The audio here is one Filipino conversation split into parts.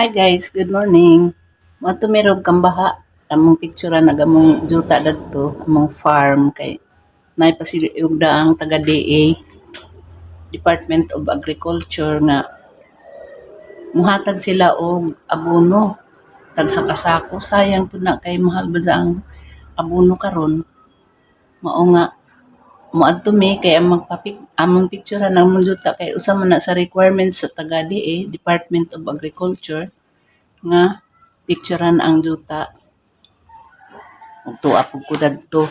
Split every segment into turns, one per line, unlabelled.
Hi guys, good morning. Mato mirog kang baha. Among picture na gamong juta dadto, among farm kay nay pasiugda ang taga DA, Department of Agriculture nga muhatag sila og abono tag sa kasako. Sayang pud na kay mahal ba ang abono karon. Mao nga moadto mi kay among picture na among juta kay usa man na sa requirements sa taga DA, Department of Agriculture nga picturean ang juta. Ug tuwa pud ko dadto.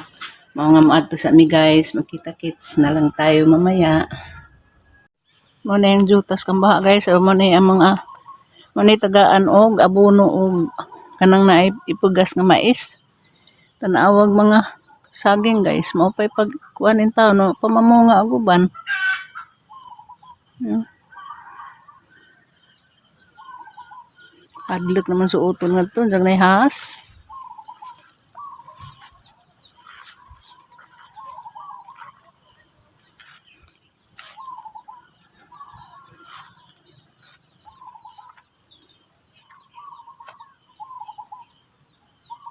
Mga maadto sa mi guys, magkita-kits na lang tayo mamaya. Mo na yung jutas kang baha guys, o mo na yung mga mo na tagaan og abono og kanang na ipugas nga mais. Tanawag mga saging guys, mao pay pagkuan in taon no pamamunga og uban. Hadlok naman suoton ngadto jang nay has.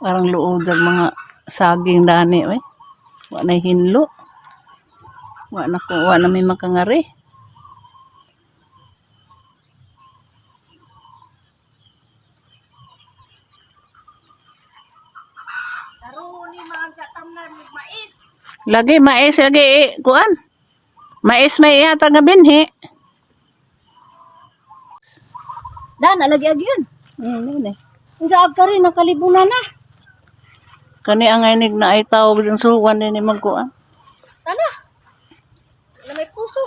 Parang luod ang mga saging dani oy. Wa na hinlo. Wa na may makangari. Lagi mais lagi kuan. Mais may ihatag nga binhi.
Dan, alagi yun.
Ni.
Ang ka rin, nakalibunan na.
Kani ang inig na ay tawag ng suwan ni magkuan.
Tana. Na may puso.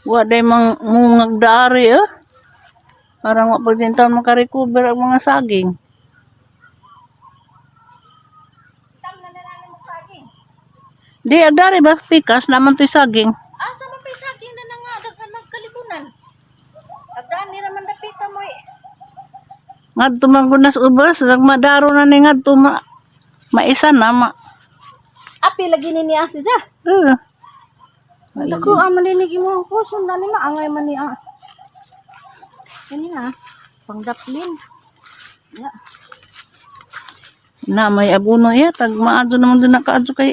Wa day mungag dari Parang wa pud din taon makarecover ang mga saging. Di dari ba pikas naman to'y saging.
Asa mo pa saging na nga nagkalibunan. Agdaan ni naman dapita mo eh.
Ngadto man gunas ubas nagmadaro na ni ngadto maisa na
Api lagi ni niya siya. Ako aman dinig mo ko sundan ni angay man niya. Kani nga pangdaplin. Ya.
Na may abono tag maadto naman din nakaadto kay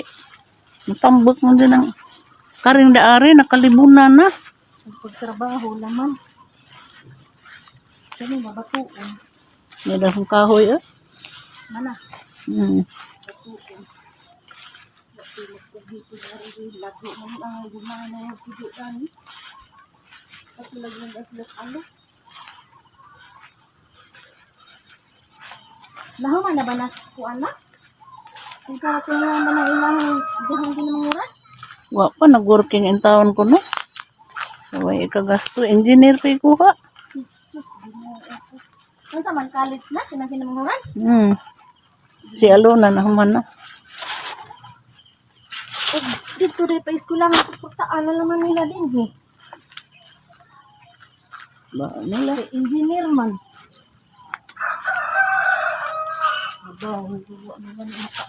matambok mo din ang karing daari nakalibunan na.
Pagtrabaho naman. Kani mabatuon.
May dahong kahoy
Mana? Batuon. Lago naman ang gumana na yung pudo dani. Kasi lagyan aslot ano. Nahuman na ba na kuan na? Kung karating na ba na ilang dahang ginamura?
Wa pa nag-working in town ko no. Way ikagasto engineer kay kuha.
Jesus, ginoo ako. Ano man college na kinahinamuran?
Si Alona na human na.
Dito rin pa eskwela nga pagpagtaan na naman nila din
Ba nila
engineer man.
Aba, huwag naman ito.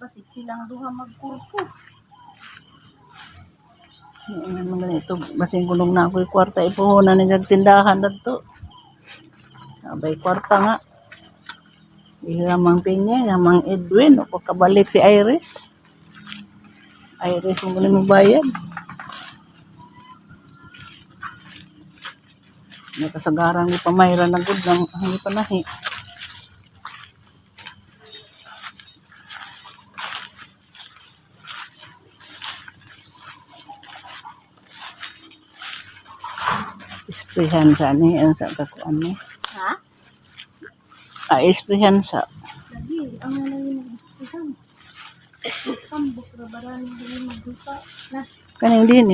Basig silang duha magkurpo.
Mga ganito, basing kulong na ako yung kwarta ipuhunan ni nagtindahan na to. Abay kwarta nga. Ihamang Pinya, ihamang Edwin, o pagkabalik si Iris. Iris, kung muli mong bayad. Nakasagaran ni Pamayra na good lang, hindi pa nahi. Isprihan sa ni, ang sa kakuan ni.
Ha?
Isprihan sa.
Lagi, ang nalawin ng isprihan. Tambok na barang din magdupa. Na.
Kaning din